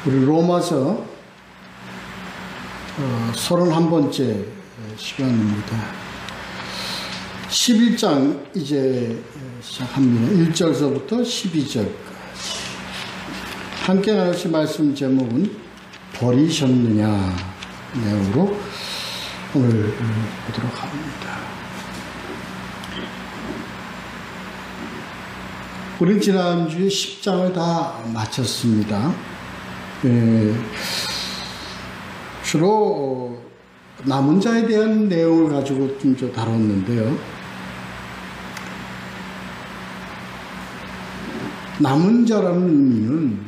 우리 로마서 31번째 시간입니다. 11장 이제 시작합니다. 1절서부터 12절까지. 함께 나누실 말씀 제목은 버리셨느냐 내용으로 오늘 보도록 합니다. 우리는 지난주에 10장을 다 마쳤습니다. 주로 남은 자에 대한 내용을 가지고 좀 다뤘는데요. 남은 자라는 의미는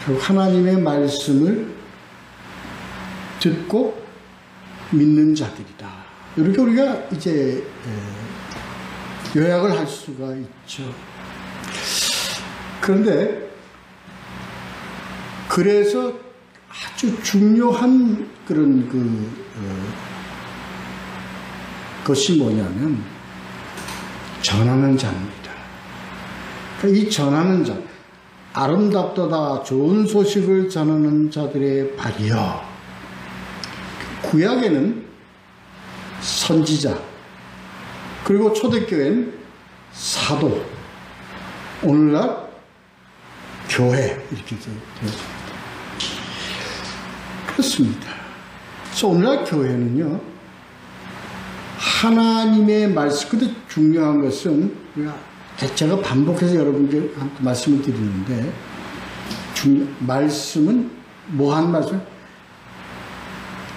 결국 하나님의 말씀을 듣고 믿는 자들이다. 이렇게 우리가 이제 요약을 할 수가 있죠. 그런데 그래서 아주 중요한 그런 것이 뭐냐면 전하는 자입니다. 그러니까 이 전하는 자, 아름답도다 좋은 소식을 전하는 자들의 발이여. 구약에는 선지자, 그리고 초대교회는 사도, 오늘날 교회 이렇게 되었습니다. 그렇습니다. 그래서 오늘날 교회는요, 하나님의 말씀, 근데 중요한 것은 제가 반복해서 여러분께 말씀을 드리는데, 말씀은 뭐한 말씀?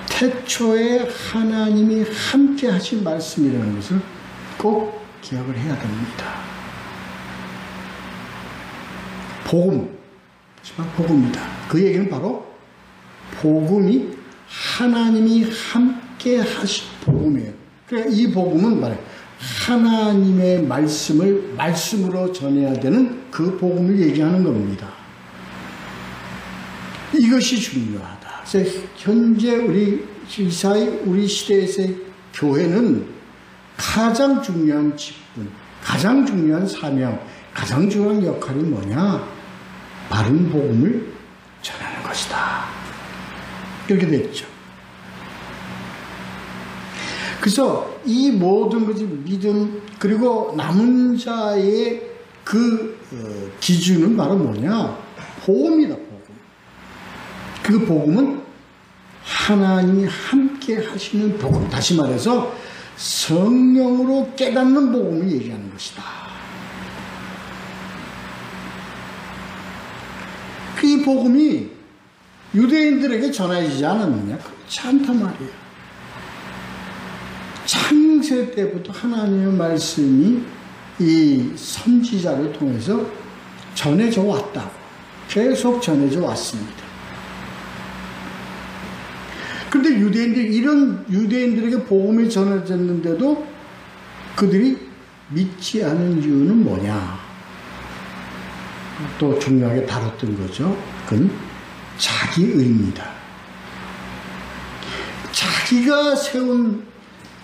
태초에 하나님이 함께 하신 말씀이라는 것을 꼭 기억을 해야 됩니다. 복음입니다. 그 얘기는 바로 복음이 하나님이 함께 하신 복음이에요. 그러니까 이 복음은 말이에요. 하나님의 말씀을 말씀으로 전해야 되는 그 복음을 얘기하는 겁니다. 이것이 중요하다. 그래서 현재 우리 시대에서의 교회는 가장 중요한 직분, 가장 중요한 사명, 가장 중요한 역할이 뭐냐? 바른 복음을 전하는 것이다. 이렇게 됐죠. 그래서 이 모든 것이 믿음, 그리고 남은 자의 그 기준은 바로 뭐냐? 복음이다, 복음. 그 복음은 하나님이 함께 하시는 복음. 다시 말해서 성령으로 깨닫는 복음을 얘기하는 것이다. 이 복음이 유대인들에게 전해지지 않았느냐? 그렇지 않단 말이에요. 창세 때부터 하나님의 말씀이 이 선지자를 통해서 전해져 왔다고. 계속 전해져 왔습니다. 그런데 이런 유대인들에게 복음이 전해졌는데도 그들이 믿지 않은 이유는 뭐냐? 또 중요하게 다뤘던 거죠. 그건 자기의입니다.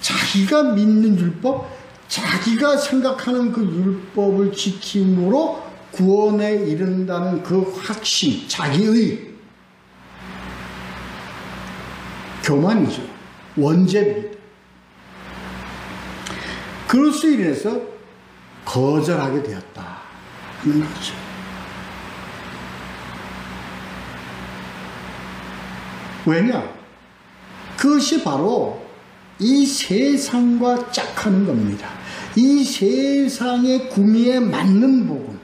자기가 믿는 율법, 자기가 생각하는 그 율법을 지킴으로 구원에 이른다는 그 확신, 자기의 교만이죠. 원죄입니다. 그것으로 인해서 거절하게 되었다 하는 거죠. 왜냐? 그것이 바로 이 세상과 짝하는 겁니다. 이 세상의 구미에 맞는 복음,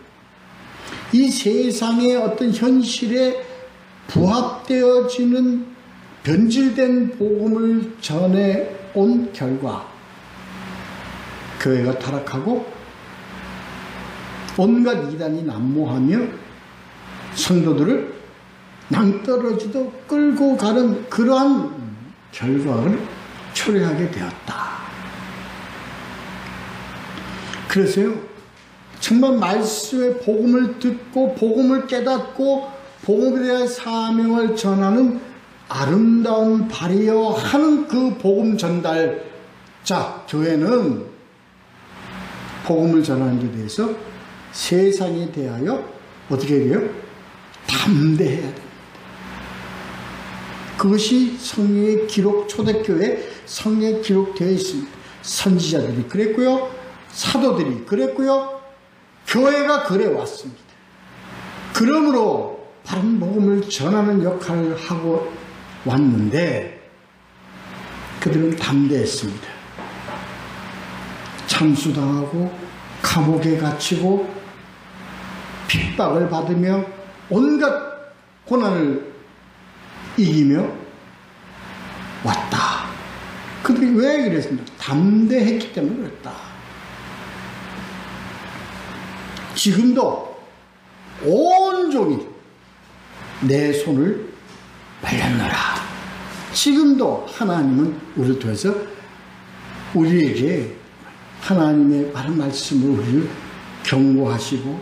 이 세상의 어떤 현실에 부합되어지는 변질된 복음을 전해온 결과 교회가 타락하고 온갖 이단이 난무하며 성도들을 낭떠러지도 끌고 가는 그러한 결과를 초래하게 되었다. 그래서요, 정말 말씀의 복음을 듣고 복음을 깨닫고 복음에 대한 사명을 전하는 아름다운 발이여 하는 그 복음 전달자 교회는 복음을 전하는 데 대해서 세상에 대하여 어떻게 해야 돼요? 담대해야 됩니다. 그것이 성경의 기록, 초대교회 성경에 기록되어 있습니다. 선지자들이 그랬고요, 사도들이 그랬고요, 교회가 그래 왔습니다. 그러므로 바른 복음을 전하는 역할을 하고 왔는데 그들은 담대했습니다. 참수당하고 감옥에 갇히고 핍박을 받으며 온갖 고난을 이기며 왔다. 그들이 왜 그랬습니까? 담대했기 때문에 그랬다. 지금도 온종일 내 손을 벌렸노라. 지금도 하나님은 우리를 통해서 우리에게 하나님의 바른 말씀으로 우리를 경고하시고,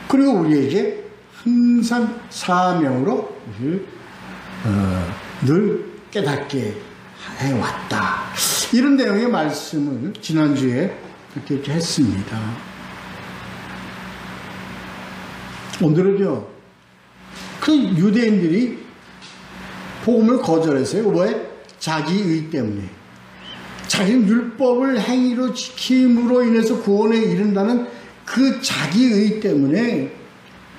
그리고 우리에게 항상 사명으로 우리를 늘 깨닫게 해왔다. 이런 내용의 말씀을 지난주에 이렇게 했습니다. 오늘은요, 그 유대인들이 복음을 거절했어요. 왜? 자기의 때문에. 자기는 율법을 행위로 지킴으로 인해서 구원에 이른다는 그 자기의 때문에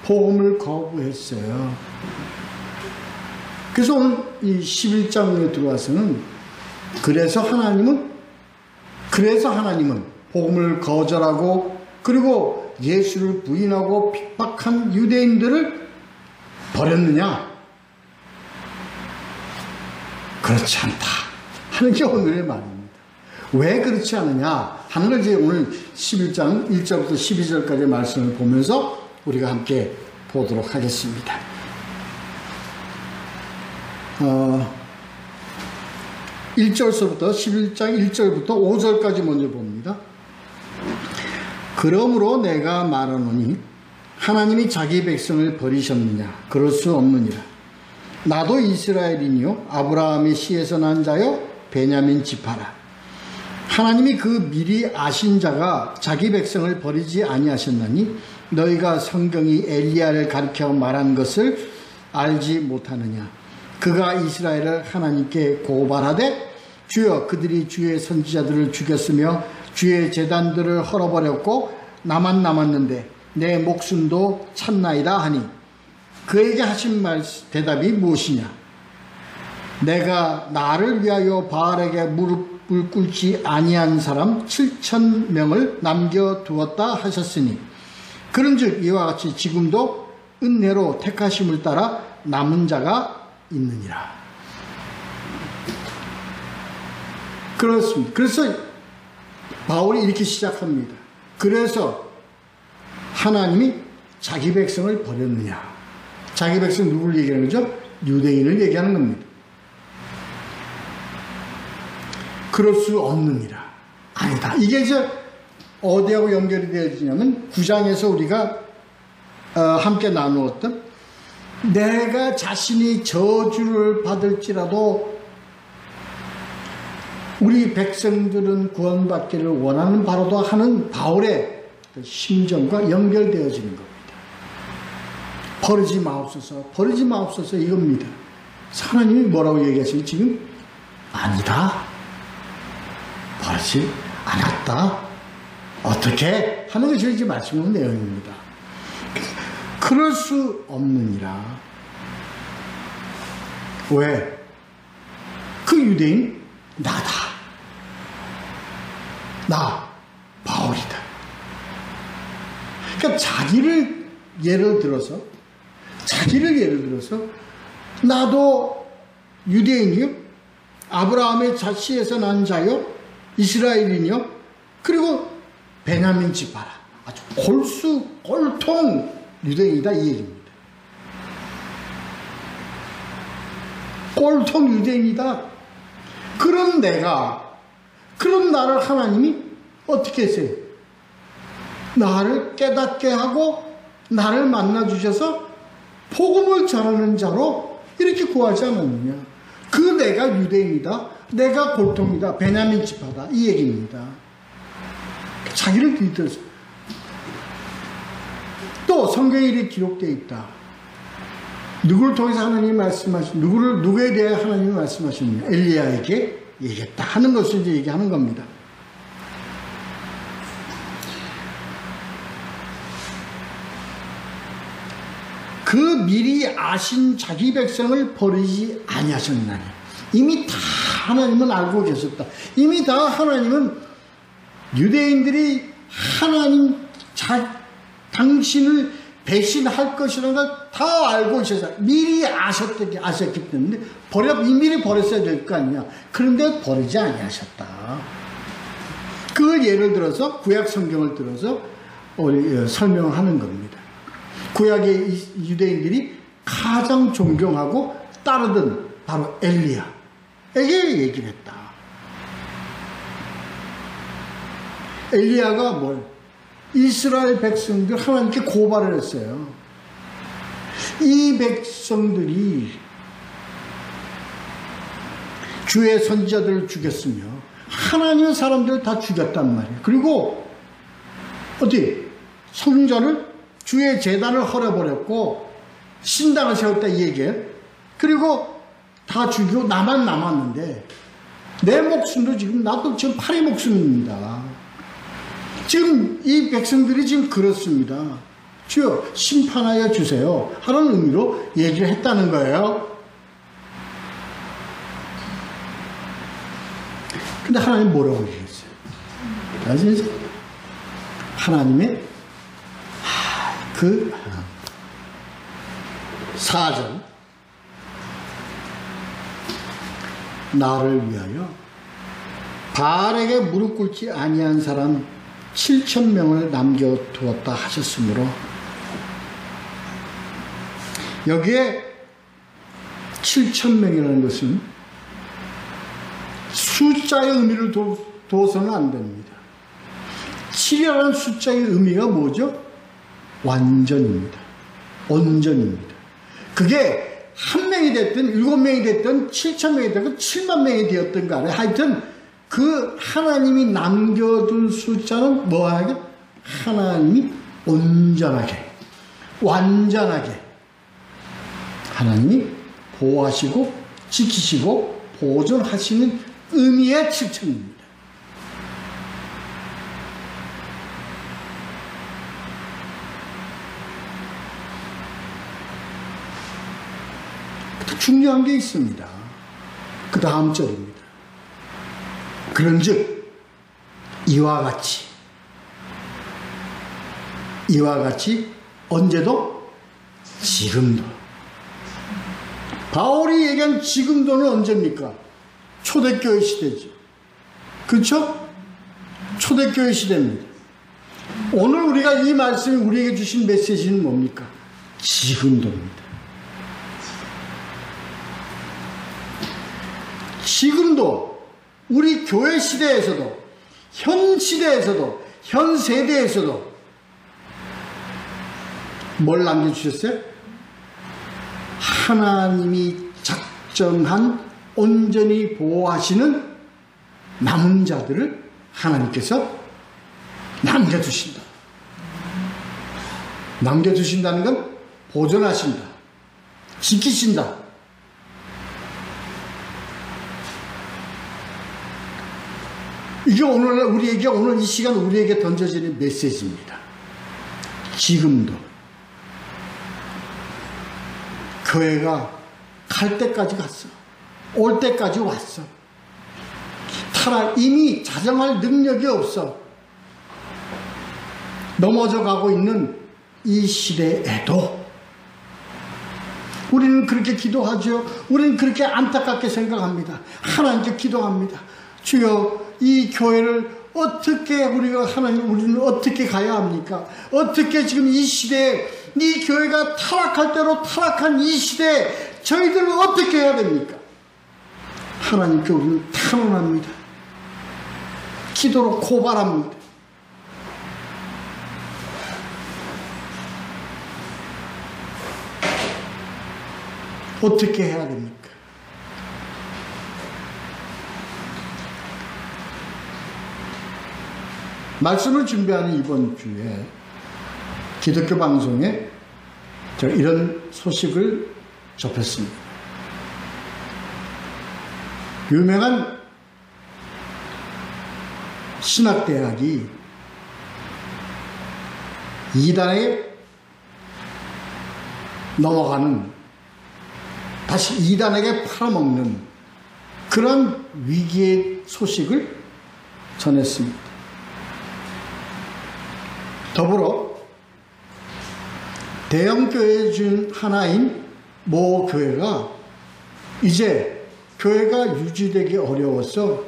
복음을 거부했어요. 그래서 오늘 이 11장에 들어와서는 그래서 하나님은 복음을 거절하고 그리고 예수를 부인하고 핍박한 유대인들을 버렸느냐? 그렇지 않다 하는 게 오늘의 말입니다. 왜 그렇지 않느냐 하는 걸 이제 오늘 11장 1절부터 12절까지의 말씀을 보면서 우리가 함께 보도록 하겠습니다. 1절서부터 11장 1절부터 5절까지 먼저 봅니다. 그러므로 내가 말하노니 하나님이 자기 백성을 버리셨느냐? 그럴 수 없느니라. 나도 이스라엘이니요 아브라함의 씨에서 난 자요 베냐민 지파라. 하나님이 그 미리 아신 자가 자기 백성을 버리지 아니하셨나니 너희가 성경이 엘리야를 가리켜 말한 것을 알지 못하느냐? 그가 이스라엘을 하나님께 고발하되 주여 그들이 주의 선지자들을 죽였으며 주의 제단들을 헐어버렸고 나만 남았는데 내 목숨도 찾나이다 하니 그에게 하신 대답이 무엇이냐? 내가 나를 위하여 바알에게 무릎을 꿇지 아니한 사람 7,000명을 남겨두었다 하셨으니 그런즉 이와 같이 지금도 은혜로 택하심을 따라 남은 자가 있느니라. 그렇습니다. 그래서 바울이 이렇게 시작합니다. 그래서 하나님이 자기 백성을 버렸느냐? 자기 백성 누구를 얘기하는 거죠? 유대인을 얘기하는 겁니다. 그럴 수 없느니라. 아니다. 이게 이제 어디하고 연결이 되어지냐면 9장에서 우리가 함께 나누었던 내가 자신이 저주를 받을지라도 우리 백성들은 구원받기를 원하는 바로도 하는 바울의 심정과 연결되어지는 겁니다. 버리지 마옵소서, 버리지 마옵소서 이겁니다. 하나님이 뭐라고 얘기하시니 지금? 아니다. 버리지 않았다. 어떻게? 하는 것이 이제 말씀하는 내용입니다. 그럴 수 없느니라. 왜? 그 유대인 나다. 나 바울이다. 그러니까 자기를 예를 들어서 나도 유대인이요 아브라함의 자씨에서 난 자요 이스라엘인이요 그리고 베냐민 지파라. 아주 골통 유대인이다 이 얘기입니다. 꼴통 유대인이다. 그런 나를 하나님이 어떻게 했어요? 나를 깨닫게 하고 나를 만나주셔서 복음을 전하는 자로 이렇게 구하지 않았느냐. 그 내가 유대인이다. 내가 골통이다. 베냐민 지파다. 이 얘기입니다. 자기를 뒤틀어서 또 성경에 이렇게 기록되어 있다. 누구를 통해서 하나님이 누구에 대해 하나님이 말씀하시느냐? 엘리야에게 얘기했다 하는 것을 이제 얘기하는 겁니다. 그 미리 아신 자기 백성을 버리지 아니하셨나니. 이미 다 하나님은 알고 계셨다. 이미 다 하나님은 유대인들이 하나님 당신을 배신할 것이라는 걸 다 알고 있어서 미리 아셨기 때문에 미리 버렸어야 될 거 아니냐. 그런데 버리지 아니하셨다. 그 예를 들어서 구약 성경을 들어서 설명하는 겁니다. 구약의 유대인들이 가장 존경하고 따르던 바로 엘리야에게 얘기를 했다. 엘리야가 이스라엘 백성들 하나님께 고발을 했어요. 이 백성들이 주의 선지자들을 죽였으며 하나님의 사람들을 다 죽였단 말이에요. 그리고 성자를 주의 제단을 헐어버렸고 신당을 세웠다 이 얘기예요. 그리고 다 죽이고 나만 남았는데 내 목숨도 나도 지금 8의 목숨입니다. 지금 이 백성들이 지금 그렇습니다. 주여 심판하여 주세요 하는 의미로 얘기를 했다는 거예요. 근데 하나님 뭐라고 얘기했어요? 아시죠? 하나님의 그 4절 나를 위하여 바알에게 무릎 꿇지 아니한 사람 7,000명을 남겨두었다 하셨으므로, 여기에 7,000명이라는 것은 숫자의 의미를 둬서는 안 됩니다. 7이라는 숫자의 의미가 뭐죠? 완전입니다. 온전입니다. 그게 1명이 됐든 7명이 됐든 7,000명이 됐든 7만 명이 되었든 간에 하여튼 그 하나님이 남겨둔 숫자는 뭐하게? 하나님이 온전하게, 완전하게 하나님이 보호하시고 지키시고 보존하시는 의미의 7,000입니다. 중요한 게 있습니다. 그 다음 절입니다. 그런즉 이와 같이 언제도? 지금도. 바울이 얘기한 지금도는 언제입니까? 초대교회 시대죠. 그렇죠? 초대교회 시대입니다. 오늘 우리가 이 말씀이 우리에게 주신 메시지는 뭡니까? 지금도입니다. 지금도 우리 교회 시대에서도, 현 시대에서도, 현 세대에서도 뭘 남겨주셨어요? 하나님이 작정한 온전히 보호하시는 남은 자들을 하나님께서 남겨두신다. 남겨두신다는 건 보존하신다, 지키신다. 이게 오늘 이 시간 우리에게 던져지는 메시지입니다. 지금도 교회가 갈 때까지 갔어. 올 때까지 왔어. 이미 자정할 능력이 없어. 넘어져 가고 있는 이 시대에도 우리는 그렇게 기도하죠. 우리는 그렇게 안타깝게 생각합니다. 하나님께 기도합니다. 주여, 이 교회를 어떻게 우리는 어떻게 가야 합니까? 어떻게 지금 이 시대에, 이 교회가 타락할 대로 타락한 이 시대에 저희들은 어떻게 해야 됩니까? 하나님께 우리는 탄원합니다. 기도로 고발합니다. 어떻게 해야 됩니까? 말씀을 준비하는 이번 주에 기독교 방송에 이런 소식을 접했습니다. 유명한 신학대학이 이단에 넘어가는, 다시 이단에게 팔아먹는 그런 위기의 소식을 전했습니다. 더불어 대형 교회 중 하나인 모 교회가 이제 교회가 유지되기 어려워서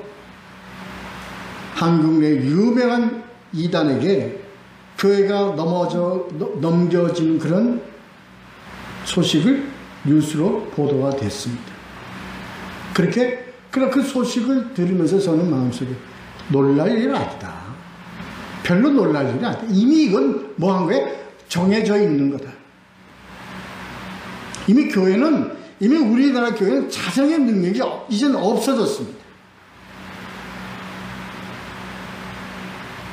한국 내 유명한 이단에게 교회가 넘겨지는 그런 소식을 뉴스로 보도가 됐습니다. 그렇게 그 소식을 들으면서 저는 마음속에 놀랄 일은 아니다. 별로 놀랄 일은 아니다. 이미 이건 뭐 한 거예요? 정해져 있는 거다. 이미 우리나라 교회는 자성의 능력이 이제는 없어졌습니다.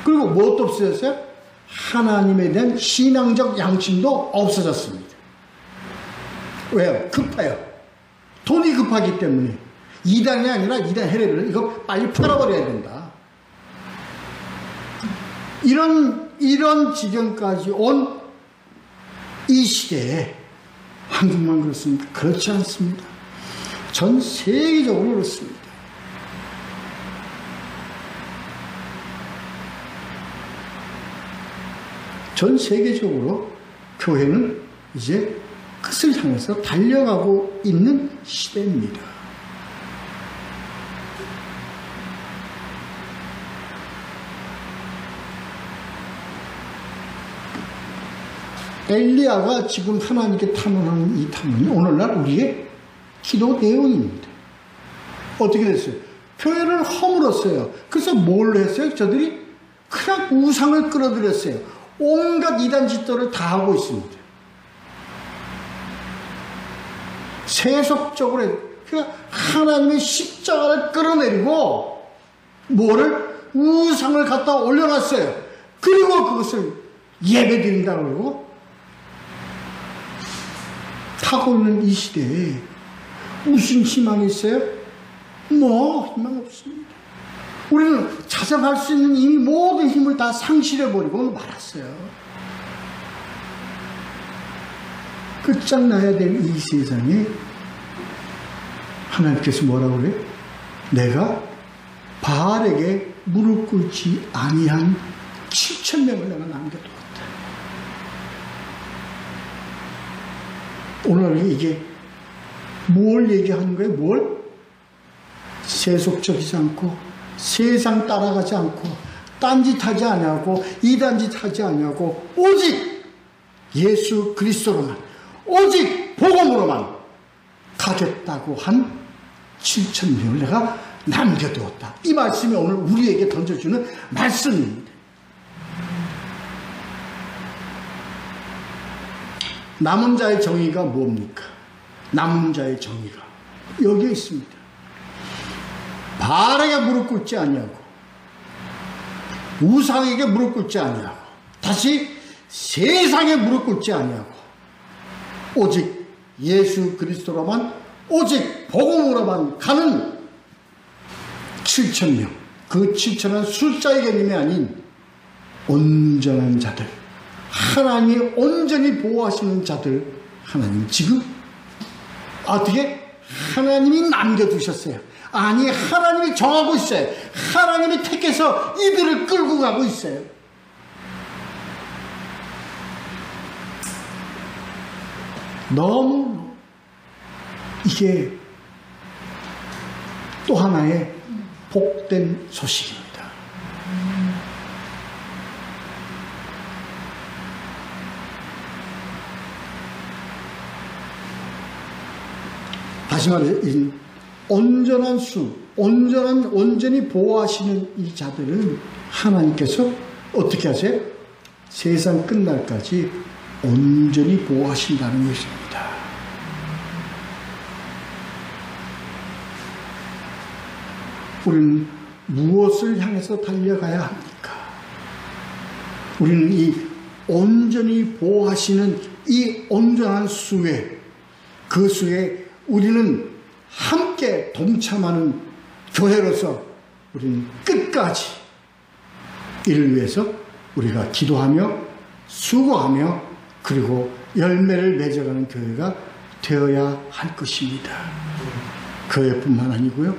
그리고 무엇도 없어졌어요? 하나님에 대한 신앙적 양심도 없어졌습니다. 왜요? 급해요. 돈이 급하기 때문에. 이단이 아니라 이단 해례를 이거 빨리 팔아버려야 된다. 이런 지경까지 온 이 시대에 한국만 그렇습니까? 그렇지 않습니다. 전 세계적으로 그렇습니다. 전 세계적으로 교회는 이제 끝을 향해서 달려가고 있는 시대입니다. 엘리야가 지금 하나님께 탄원하는 이 탄원이 오늘날 우리의 기도 내용입니다. 어떻게 됐어요? 교회를 허물었어요. 그래서 뭘 했어요? 저들이 그냥 우상을 끌어들였어요. 온갖 이단 짓들을 다 하고 있습니다. 세속적으로 그러니까 하나님의 십자가를 끌어내리고 뭐를? 우상을 갖다 올려놨어요. 그리고 그것을 예배드린다고 그러고 하고 있는 이 시대에 무슨 희망이 있어요? 뭐 희망 없습니다. 우리는 자성할 수 있는 이미 모든 힘을 다 상실해버리고 말았어요. 끝장나야 될 이 세상에 하나님께서 뭐라고 그래요? 내가 바알에게 무릎 꿇지 아니한 7,000명을 내가 남겨두었다. 오늘 이게 뭘 얘기하는 거예요? 뭘? 세속적이지 않고 세상 따라가지 않고 딴짓하지 아니하고 이단짓하지 아니하고 오직 예수 그리스도로만 오직 복음으로만 가겠다고 한 7,000명을 내가 남겨두었다. 이 말씀이 오늘 우리에게 던져주는 말씀입니다. 남은 자의 정의가 뭡니까? 남은 자의 정의가 여기에 있습니다. 바알에게 무릎 꿇지 아니하고 우상에게 무릎 꿇지 아니하고 다시 세상에 무릎 꿇지 아니하고 오직 예수 그리스도로만 오직 복음으로만 가는 7,000명. 그 7,000은 숫자의 개념이 아닌 온전한 자들, 하나님이 온전히 보호하시는 자들, 하나님 지금 어떻게 하나님이 남겨두셨어요. 아니 하나님이 정하고 있어요. 하나님이 택해서 이들을 끌고 가고 있어요. 너무 이게 또 하나의 복된 소식입니다. 다시 말해서 온전한 수, 온전히 보호하시는 이 자들은 하나님께서 어떻게 하세요? 세상 끝날까지 온전히 보호하신다는 것입니다. 우리는 무엇을 향해서 달려가야 합니까? 우리는 이 온전히 보호하시는 이 온전한 수에 그 속에 우리는 함께 동참하는 교회로서 우리는 끝까지 이를 위해서 우리가 기도하며 수고하며 그리고 열매를 맺어가는 교회가 되어야 할 것입니다. 교회뿐만 아니고요.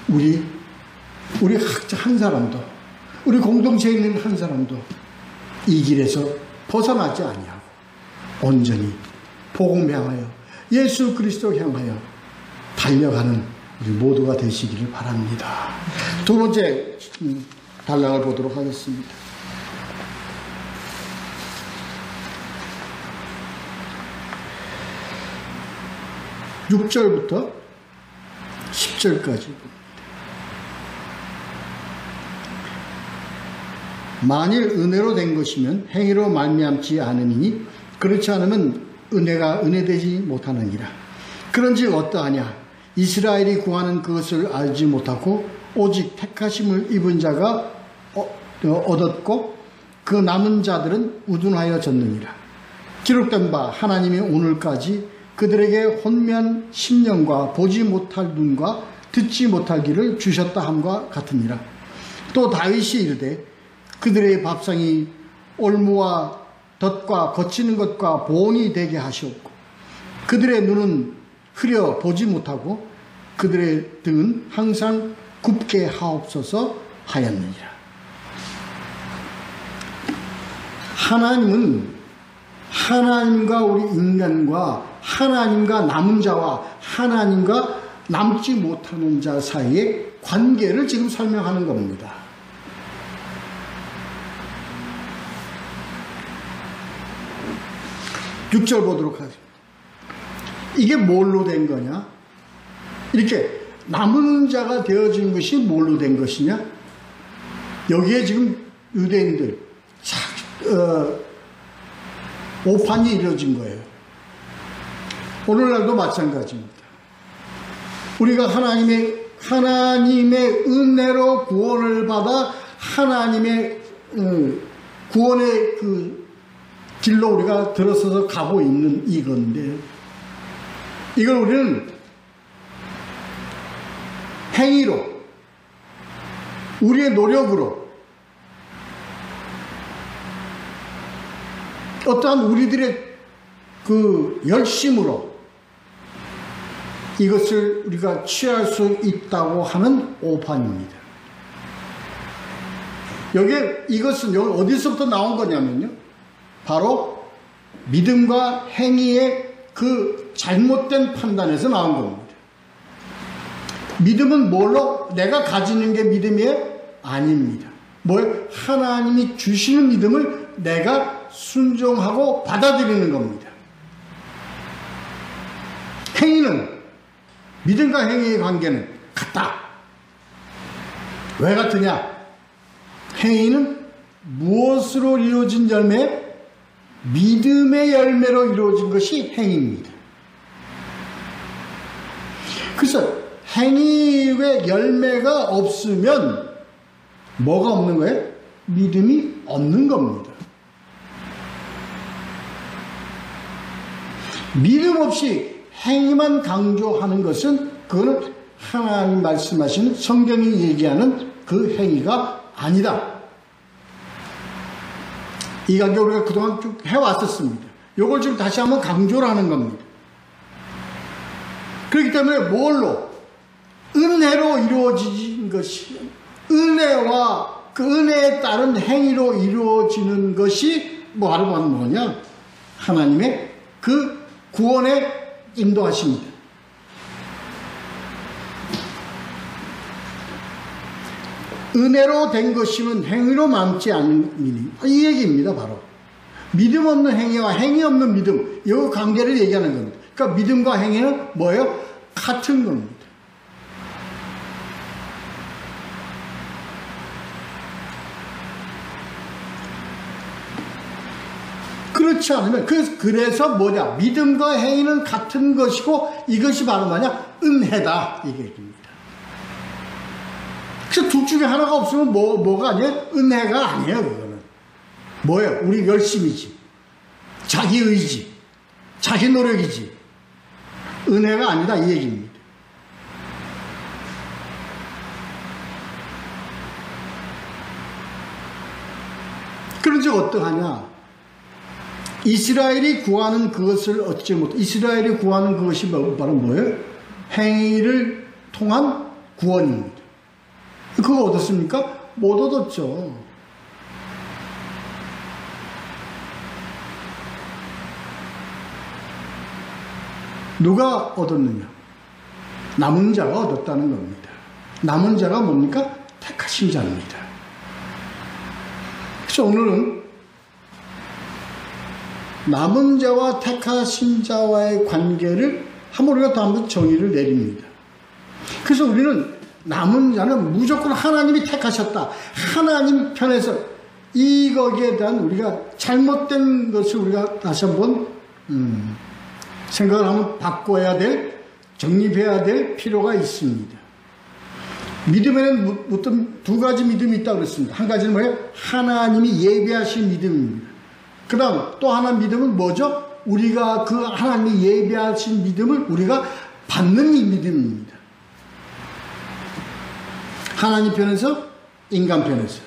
우리 각자 한 사람도, 우리 공동체에 있는 한 사람도 이 길에서 벗어나지 아니하고 온전히 복음 향하여 예수 그리스도 향하여 달려가는 우리 모두가 되시기를 바랍니다. 두 번째 단락을 보도록 하겠습니다. 6절부터 10절까지 만일 은혜로 된 것이면 행위로 말미암지 않으니 그렇지 않으면 은혜가 은혜되지 못하느니라. 그런즉 어떠하냐? 이스라엘이 구하는 그것을 알지 못하고 오직 택하심을 입은 자가 얻었고 그 남은 자들은 우둔하여 졌느니라. 기록된 바 하나님이 오늘까지 그들에게 혼미한 심령과 보지 못할 눈과 듣지 못할 귀를 주셨다 함과 같으니라. 또 다윗이 이르되 그들의 밥상이 올무와 덫과 거치는 것과 보온이 되게 하시옵고 그들의 눈은 흐려 보지 못하고 그들의 등은 항상 굽게 하옵소서 하였느니라. 하나님은 하나님과 우리 인간과 하나님과 남은 자와 하나님과 남지 못하는 자 사이의 관계를 지금 설명하는 겁니다. (6절) 보도록 하겠습니다. 이게 뭘로 된 거냐? 이렇게 남은 자가 되어진 것이 뭘로 된 것이냐? 여기에 지금 유대인들 오판이 이루어진 거예요. 오늘날도 마찬가지입니다. 우리가 하나님의 은혜로 구원을 받아 하나님의 구원의 그 길로 우리가 들어서서 가고 있는 이건데, 이걸 우리는 행위로, 우리의 노력으로, 어떠한 우리들의 그 열심으로 이것을 우리가 취할 수 있다고 하는 오판입니다. 이것은 여기 어디서부터 나온 거냐면요, 바로 믿음과 행위의 그 잘못된 판단에서 나온 겁니다. 믿음은 뭘로? 내가 가지는 게 믿음이에요? 아닙니다. 뭘? 하나님이 주시는 믿음을 내가 순종하고 받아들이는 겁니다. 행위는, 믿음과 행위의 관계는 같다. 왜 같으냐? 행위는 무엇으로 이루어진 열매? 믿음의 열매로 이루어진 것이 행위입니다. 그래서 행위의 열매가 없으면 뭐가 없는 거예요? 믿음이 없는 겁니다. 믿음 없이 행위만 강조하는 것은 그거는 하나님 말씀하시는, 성경이 얘기하는 그 행위가 아니다. 이 관계 우리가 그동안 쭉 해왔었습니다. 이걸 지금 다시 한번 강조를 하는 겁니다. 그렇기 때문에 뭘로? 은혜로 이루어진 것이, 은혜와 그 은혜에 따른 행위로 이루어지는 것이 바로 뭐냐? 하나님의 그 구원의 인도하십니다. 은혜로 된 것이면 행위로 남지 않는 이 얘기입니다. 바로 믿음 없는 행위와 행위 없는 믿음, 이 관계를 얘기하는 겁니다. 그러니까 믿음과 행위는 뭐예요? 같은 겁니다. 그렇지 않으면, 그래서 뭐냐? 믿음과 행위는 같은 것이고 이것이 바로 뭐냐? 은혜다, 이게 얘기입니다. 그래서 둘 중에 하나가 없으면 뭐가 아니에요? 은혜가 아니에요. 그거는 뭐예요? 우리 열심이지, 자기 의지, 자기 노력이지. 은혜가 아니다 이 얘기입니다. 그런즉 어떠하냐? 이스라엘이 구하는 그것을 얻지 못. 이스라엘이 구하는 그것이 바로 뭐예요? 행위를 통한 구원입니다. 그거 얻었습니까? 못 얻었죠. 누가 얻었느냐? 남은 자가 얻었다는 겁니다. 남은 자가 뭡니까? 택하신 자입니다. 그래서 오늘은 남은 자와 택하신 자와의 관계를 우리가 또 한번 정의를 내립니다. 그래서 우리는 남은 자는 무조건 하나님이 택하셨다. 하나님 편에서 거기에 대한 우리가 잘못된 것을 우리가 다시 한번 생각을 한번 바꿔야 될, 정립해야 될 필요가 있습니다. 믿음에는 어떤 두 가지 믿음이 있다고 그랬습니다. 한 가지는 뭐예요? 하나님이 예비하신 믿음입니다. 그 다음 또 하나 믿음은 뭐죠? 우리가 그 하나님이 예비하신 믿음을 우리가 받는 이 믿음입니다. 하나님 편에서, 인간 편에서.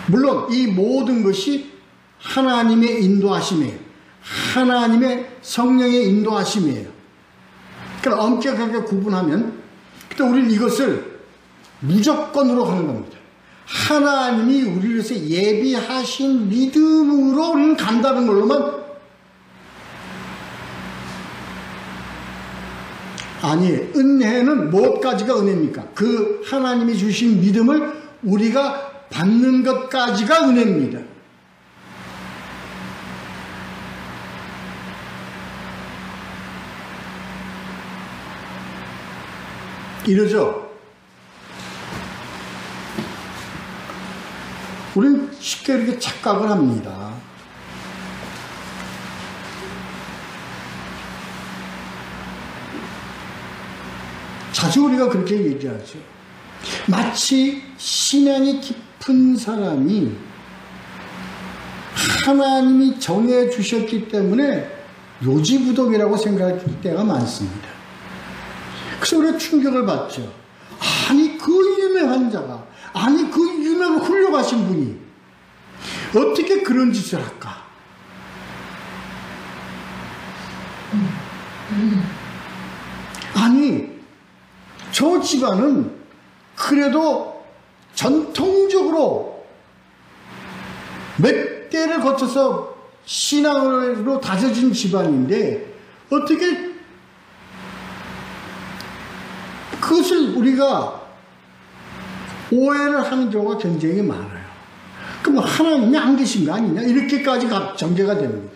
물론 이 모든 것이 하나님의 인도하심이에요. 하나님의 성령의 인도하심이에요. 그러니까 엄격하게 구분하면, 그때 우리는 이것을 무조건으로 하는 겁니다. 하나님이 우리를 위해서 예비하신 믿음으로 우리는 간다는 걸로만. 아니, 은혜는 무엇까지가 은혜입니까? 그 하나님이 주신 믿음을 우리가 받는 것까지가 은혜입니다. 이러죠? 우리는 쉽게 이렇게 착각을 합니다. 자주 우리가 그렇게 얘기하죠. 마치 신앙이 깊은 사람이 하나님이 정해 주셨기 때문에 요지부동이라고 생각할 때가 많습니다. 그래서 우리가 충격을 받죠. 아니, 그 유명한 자가, 아니, 그 유명한 훌륭하신 분이 어떻게 그런 짓을 할까? 아니, 저 집안은 그래도 전통적으로 몇 대를 거쳐서 신앙으로 다져진 집안인데 어떻게 그것을 우리가 오해를 하는 경우가 굉장히 많아요. 그럼 하나님이 안 계신 거 아니냐? 이렇게까지 전개가 됩니다.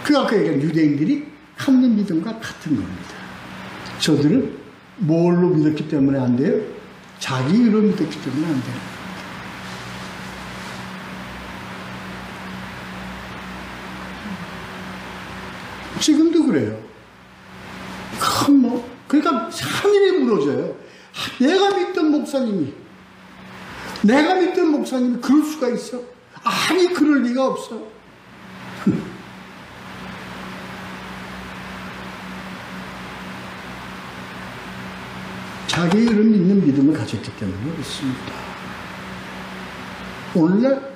그 아까 얘기한 유대인들이 하나님 믿음과 같은 겁니다. 저들은 뭘로 믿었기 때문에 안 돼요? 자기 의로 믿었기 때문에 안 돼요. 지금도 그래요. 그러니까 하늘이 무너져요. 내가 믿던 목사님이 그럴 수가 있어? 아니, 그럴 리가 없어. 자기 일을 믿는 믿음을 가졌기 때문에 그렇습니다. 오늘날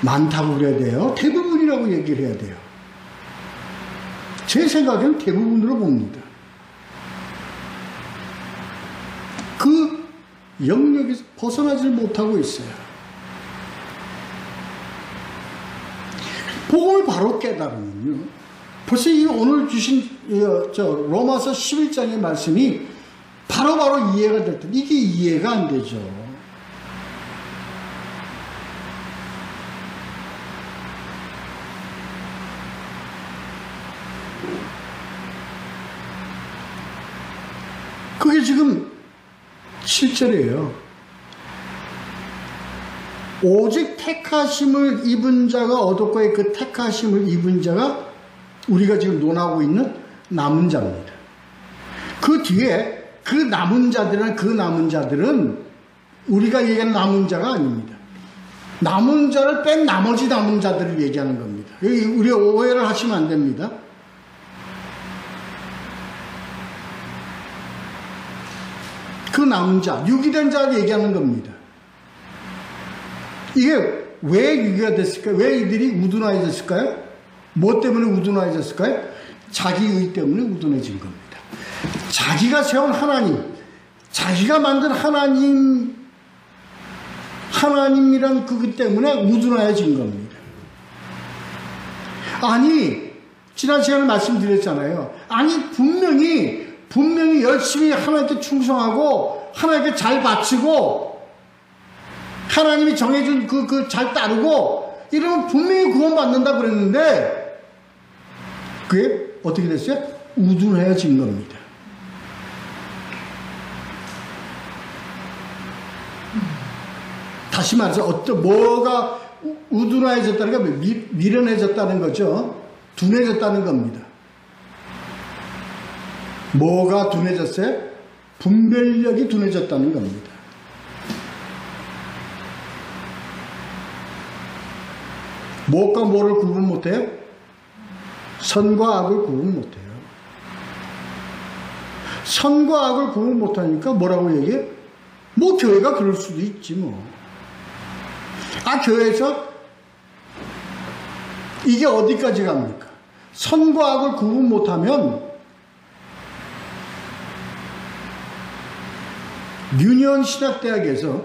많다고 그래야 돼요? 대부분이라고 얘기를 해야 돼요. 제 생각에는 대부분으로 봅니다. 그 영역에서 벗어나지 못하고 있어요. 복음을 바로 깨달으면요. 벌써 이 오늘 주신 로마서 11장의 말씀이 바로바로 이해가 될 텐데 이게 이해가 안 되죠. 그게 지금 7절이에요. 오직 택하심을 입은 자가 얻었고의 그 택하심을 입은 자가 우리가 지금 논하고 있는 남은 자입니다. 그 뒤에 그 남은 자들은 우리가 얘기하는 남은 자가 아닙니다. 남은 자를 뺀 나머지 남은 자들을 얘기하는 겁니다. 우리 오해를 하시면 안 됩니다. 그 남은 자, 유기된 자를 얘기하는 겁니다. 이게 왜 유기가 됐을까요? 왜 이들이 우둔해졌을까요? 뭐 때문에 우둔해졌을까요? 자기의 때문에 우둔해진 겁니다. 자기가 세운 하나님, 자기가 만든 하나님이란 그것 때문에 우둔해진 겁니다. 아니, 지난 시간에 말씀드렸잖아요. 아니, 분명히 열심히 하나님께 충성하고, 하나님께 잘 바치고, 하나님이 정해준 잘 따르고, 이러면 분명히 구원받는다 그랬는데, 그게 어떻게 됐어요? 우둔해진 겁니다. 다시 말해서 뭐가 우둔해졌다는 게 미련해졌다는 거죠. 둔해졌다는 겁니다. 뭐가 둔해졌어요? 분별력이 둔해졌다는 겁니다. 무엇과 뭐를 구분 못해요? 선과 악을 구분 못해요. 선과 악을 구분 못하니까 뭐라고 얘기해요? 뭐 교회가 그럴 수도 있지 뭐. 교회에서 이게 어디까지 갑니까? 선과 악을 구분 못하면 유니온 신학대학에서,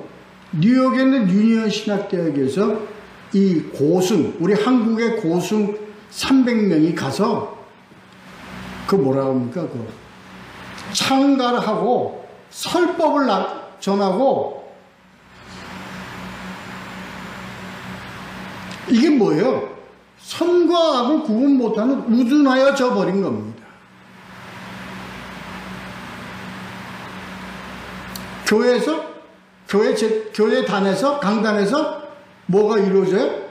뉴욕에 있는 유니온 신학대학에서 이 고승, 우리 한국의 고승 300명이 가서 뭐라고 합니까? 창가를 하고 설법을 전하고, 이게 뭐예요? 선과 악을 구분 못하는 우둔하여져 버린 겁니다. 교회단에서, 강단에서 뭐가 이루어져요?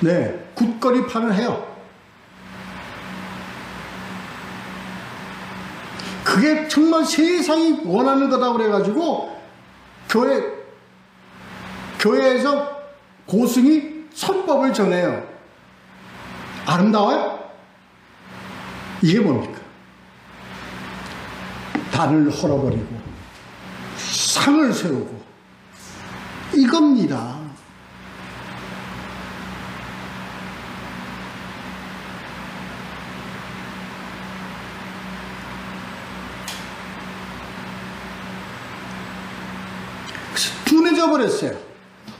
네, 굿거리판을 해요. 그게 정말 세상이 원하는 거다 그래가지고 교회에서 고승이 선법을 전해요. 아름다워요? 이게 뭡니까? 단을 헐어버리고 상을 세우고 이겁니다. 둔해져 버렸어요.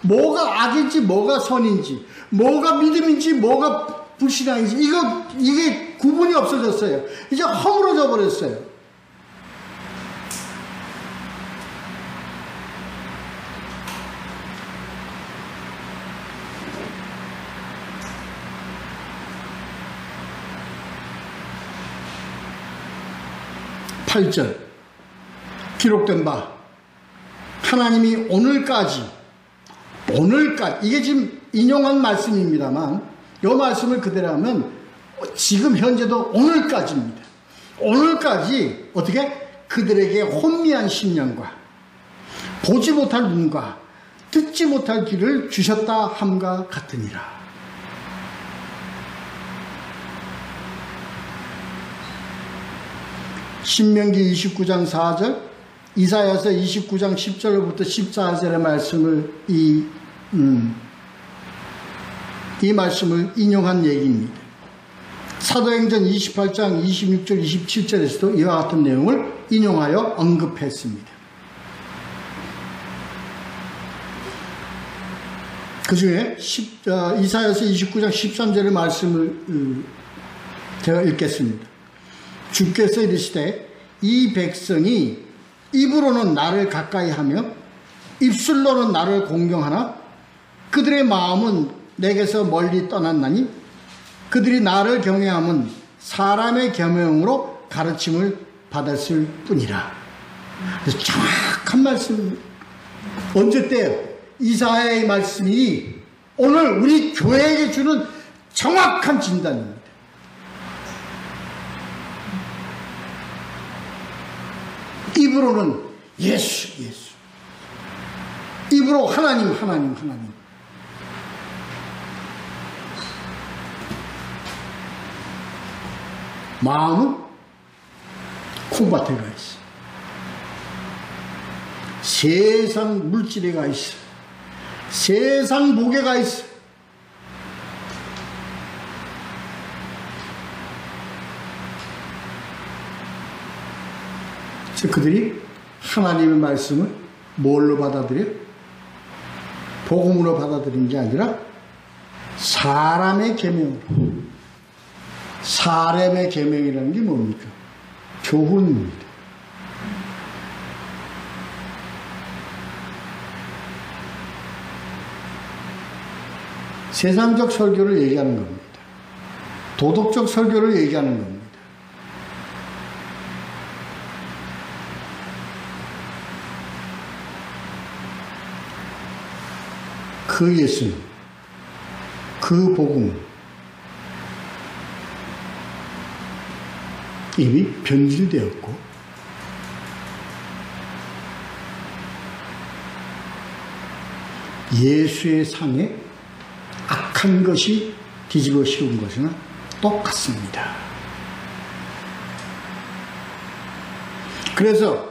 뭐가 악인지 뭐가 선인지, 뭐가 믿음인지 뭐가 불신앙인지 이게 구분이 없어졌어요. 이제 허물어져 버렸어요. (8절) 기록된 바 하나님이 오늘까지 이게 지금 인용한 말씀입니다만 이 말씀을 그대로 하면 지금 현재도 오늘까지입니다. 오늘까지 어떻게 그들에게 혼미한 심령과 보지 못할 눈과 듣지 못할 귀를 주셨다 함과 같으니라. 신명기 29장 4절, 이사야서 29장 10절부터 14절의 말씀을 이 말씀을 인용한 얘기입니다. 사도행전 28장 26절 27절에서도 이와 같은 내용을 인용하여 언급했습니다. 그 중에 이사야서 29장 13절의 말씀을 제가 읽겠습니다. 주께서 이르시되 이 백성이 입으로는 나를 가까이 하며 입술로는 나를 공경하나 그들의 마음은 내게서 멀리 떠났나니 그들이 나를 경외함은 사람의 겸용으로 가르침을 받았을 뿐이라. 그래서 정확한 말씀. 언제 때요? 이사야의 말씀이 오늘 우리 교회에게 주는 정확한 진단입니다. 입으로는 예수. 입으로 하나님. 마음은 콩밭에 가 있어. 세상 물질에 가 있어. 세상 목에 가 있어. 그들이 하나님의 말씀을 뭘로 받아들여? 복음으로 받아들인 게 아니라 사람의 계명으로. 사람의 계명이라는 게 뭡니까? 교훈입니다. 세상적 설교를 얘기하는 겁니다. 도덕적 설교를 얘기하는 겁니다. 그 예수님, 그 복음은 이미 변질되었고 예수의 상에 악한 것이 뒤집어 씌운 것이나 똑같습니다. 그래서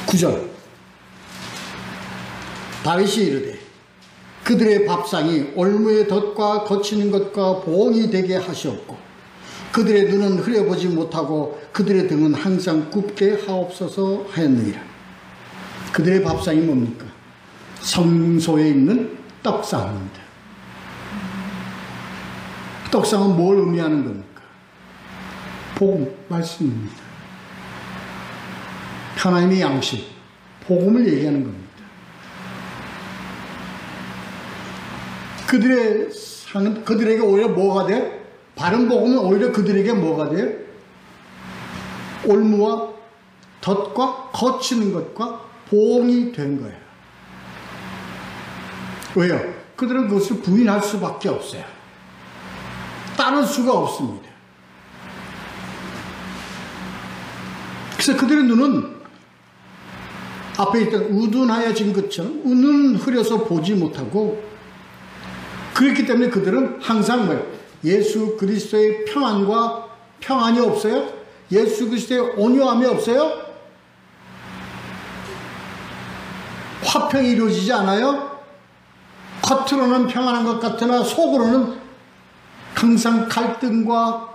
9절 다윗이 이르되 그들의 밥상이 올무의 덫과 거치는 것과 봉이 되게 하시옵고 그들의 눈은 흐려보지 못하고 그들의 등은 항상 굽게 하옵소서 하였느니라. 그들의 밥상이 뭡니까? 성소에 있는 떡상입니다. 떡상은 뭘 의미하는 겁니까? 복음, 말씀입니다. 하나님의 양식, 복음을 얘기하는 겁니다. 그들의 상은 그들에게 오히려 뭐가 돼? 바른 복음은 오히려 그들에게 뭐가 돼? 올무와 덫과 거치는 것과 봉이 된 거예요. 왜요? 그들은 그것을 부인할 수밖에 없어요. 따를 수가 없습니다. 그래서 그들의 눈은 앞에 있던 우둔하여진 것처럼 눈은 흐려서 보지 못하고 그렇기 때문에 그들은 항상 뭐예요? 예수 그리스도의 평안과 평안이 없어요? 예수 그리스도의 온유함이 없어요? 화평이 이루어지지 않아요? 겉으로는 평안한 것 같으나 속으로는 항상 갈등과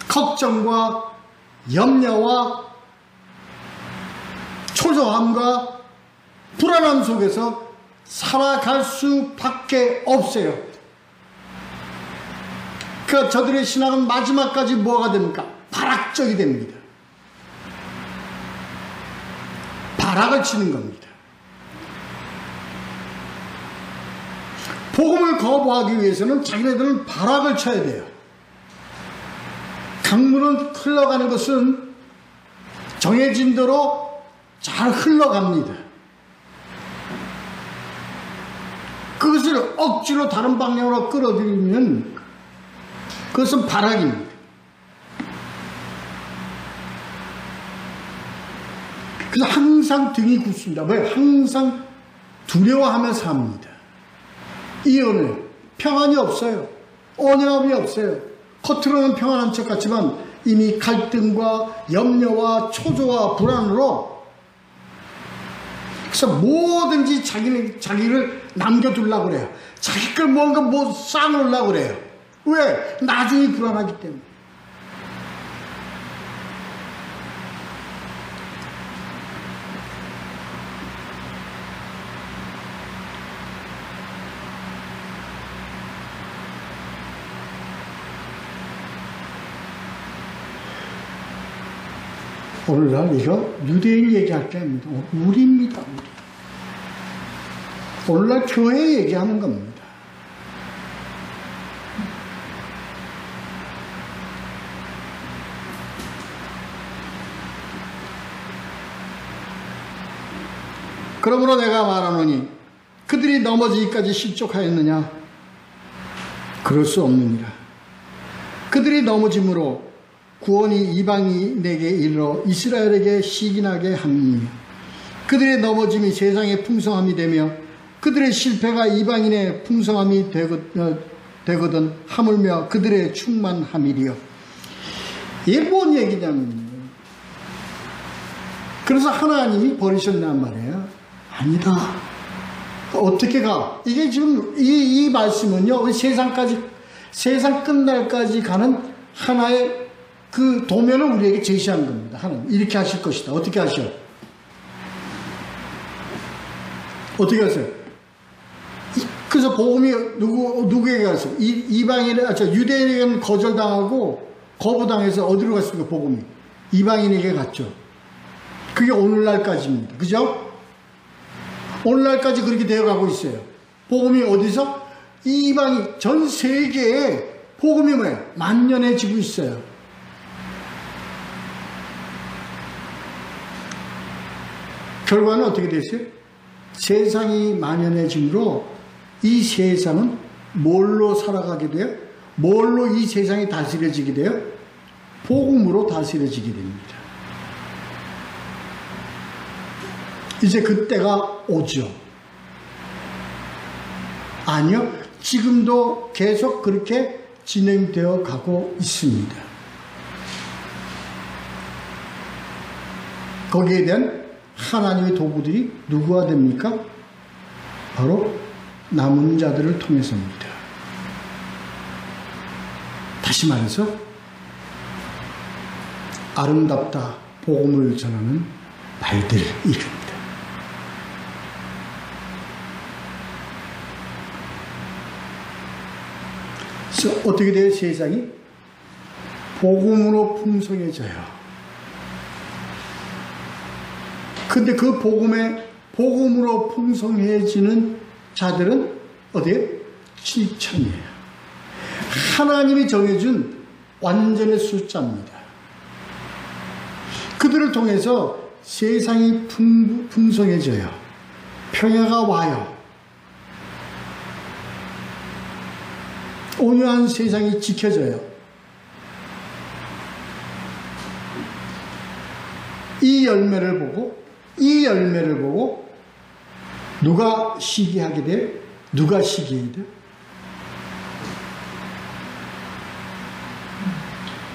걱정과 염려와 초조함과 불안함 속에서 살아갈 수밖에 없어요. 그러니까 저들의 신앙은 마지막까지 뭐가 됩니까? 발악적이 됩니다. 발악을 치는 겁니다. 복음을 거부하기 위해서는 자기네들은 발악을 쳐야 돼요. 강물은 흘러가는 것은 정해진 대로 잘 흘러갑니다. 그것을 억지로 다른 방향으로 끌어들이면 그것은 발악입니다. 그래서 항상 등이 굳습니다. 왜? 항상 두려워하면서 삽니다. 이 은혜, 평안이 없어요. 온유함이 없어요. 겉으로는 평안한 척 같지만 이미 갈등과 염려와 초조와 불안으로 그래서 뭐든지 자기를 남겨두려고 그래요. 자기 걸 뭔가 쌓아놓으려고 그래요. 왜? 나중에 불안하기 때문에. 오늘날 이거 유대인 얘기할 게 아닙니다. 우리입니다. 우리. 오늘날 교회 얘기하는 겁니다. 그러므로 내가 말하노니 그들이 넘어지기까지 실족하였느냐? 그럴 수 없느니라. 그들이 넘어짐으로 구원이 이방인에게 이르러 이스라엘에게 시기나게 함이며 그들의 넘어짐이 세상의 풍성함이 되며 그들의 실패가 이방인의 풍성함이 되거든 하물며 그들의 충만함이리요. 이게 뭔 얘기냐면, 그래서 하나님이 버리셨냔 말이에요. 아니다. 어떻게 가? 이게 지금 이 말씀은요, 세상 끝날까지 가는 하나의 그 도면을 우리에게 제시한 겁니다. 하나님 이렇게 하실 것이다. 어떻게 하셔? 어떻게 하세요? 그래서 복음이 누구에게 갔어요? 유대인에게는 거절당하고 거부당해서 어디로 갔습니까? 복음이 이방인에게 갔죠. 그게 오늘날까지입니다. 그죠? 오늘날까지 그렇게 되어가고 있어요. 복음이 어디서? 이방인 전 세계에 복음이 뭐예요? 만연해지고 있어요. 결과는 어떻게 됐어요? 세상이 만연해짐으로 이 세상은 뭘로 살아가게 돼요? 뭘로 이 세상이 다스려지게 돼요? 복음으로 다스려지게 됩니다. 이제 그때가 오죠. 아니요. 지금도 계속 그렇게 진행되어 가고 있습니다. 거기에 대한 하나님의 도구들이 누구가 됩니까? 바로 남은 자들을 통해서입니다. 다시 말해서 아름답다 복음을 전하는 말들입니다. 그래서 어떻게 돼요? 세상이 복음으로 풍성해져요. 근데 그 복음으로 풍성해지는 자들은 어디에? 7천이에요. 하나님이 정해준 완전의 숫자입니다. 그들을 통해서 세상이 풍성해져요. 평야가 와요. 온유한 세상이 지켜져요. 이 열매를 보고 누가 시기하게 돼요? 누가 시기해야 돼요?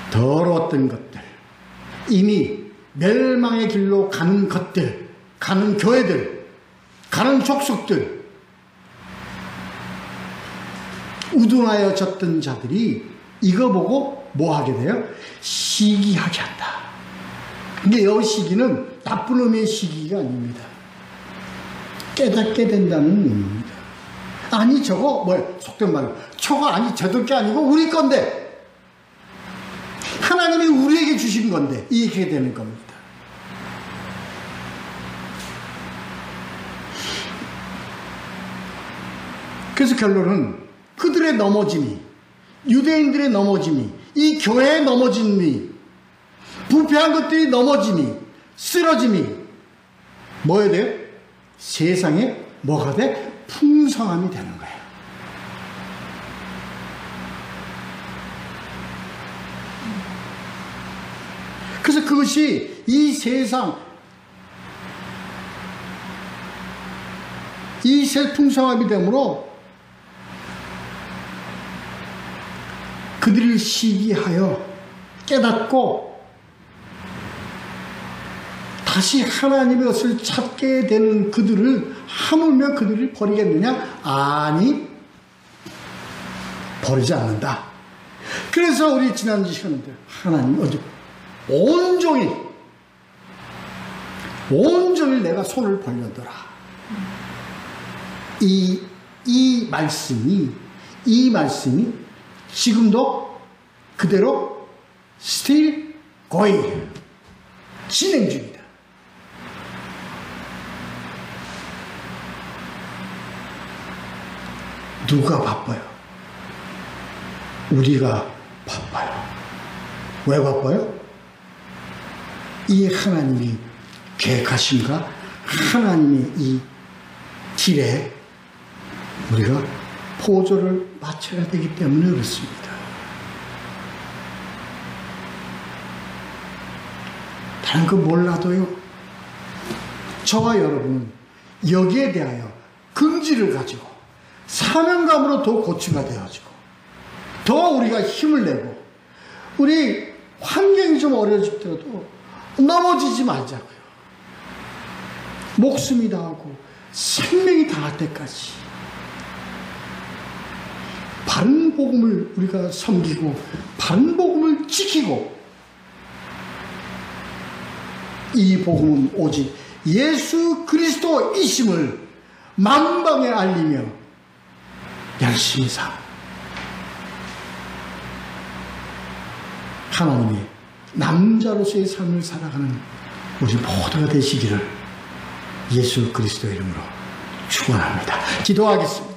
더러웠던 것들, 이미 멸망의 길로 가는 것들, 가는 교회들, 가는 족속들, 우둔하여 졌던 자들이 이거 보고 뭐 하게 돼요? 시기하게 한다. 근데 이 시기는 나쁜 의미의 시기가 아닙니다. 깨닫게 된다는 의미입니다. 아니 저거 뭐야? 속된 말로 저거 아니 저들 게 아니고 우리 건데 하나님이 우리에게 주신 건데 이렇게 되는 겁니다. 그래서 결론은 그들의 넘어짐이, 유대인들의 넘어짐이, 이 교회의 넘어짐이, 부패한 것들이 넘어짐이, 쓰러짐이 뭐야 돼요? 세상에 뭐가 돼? 풍성함이 되는 거예요. 그래서 그것이 이 세상, 이 풍성함이 되므로 그들을 시기하여 깨닫고 다시 하나님의 것을 찾게 되는 그들을 하물며 그들을 버리겠느냐? 아니, 버리지 않는다. 그래서 우리 지난주 시간에 하나님 어제 온종일 내가 손을 벌려더라. 이 말씀이 지금도 그대로 still going, 진행 중이다. 누가 바빠요? 우리가 바빠요. 왜 바빠요? 이 하나님이 계획하신가? 하나님의 이 길에 우리가 포조를 맞춰야 되기 때문에 그렇습니다. 다른 거 몰라도요, 저와 여러분은 여기에 대하여 긍지를 가지고 사명감으로 더 고취가 되어지고 더 우리가 힘을 내고 우리 환경이 좀 어려지더라도 넘어지지 말자고요. 목숨이 다하고 생명이 다할 때까지 바른 복음을 우리가 섬기고 바른 복음을 지키고, 이 복음은 오직 예수 그리스도이심을 만방에 알리며 열심히 하나님의 남자로서의 삶을 살아가는 우리 모두가 되시기를 예수 그리스도의 이름으로 축원합니다. 기도하겠습니다.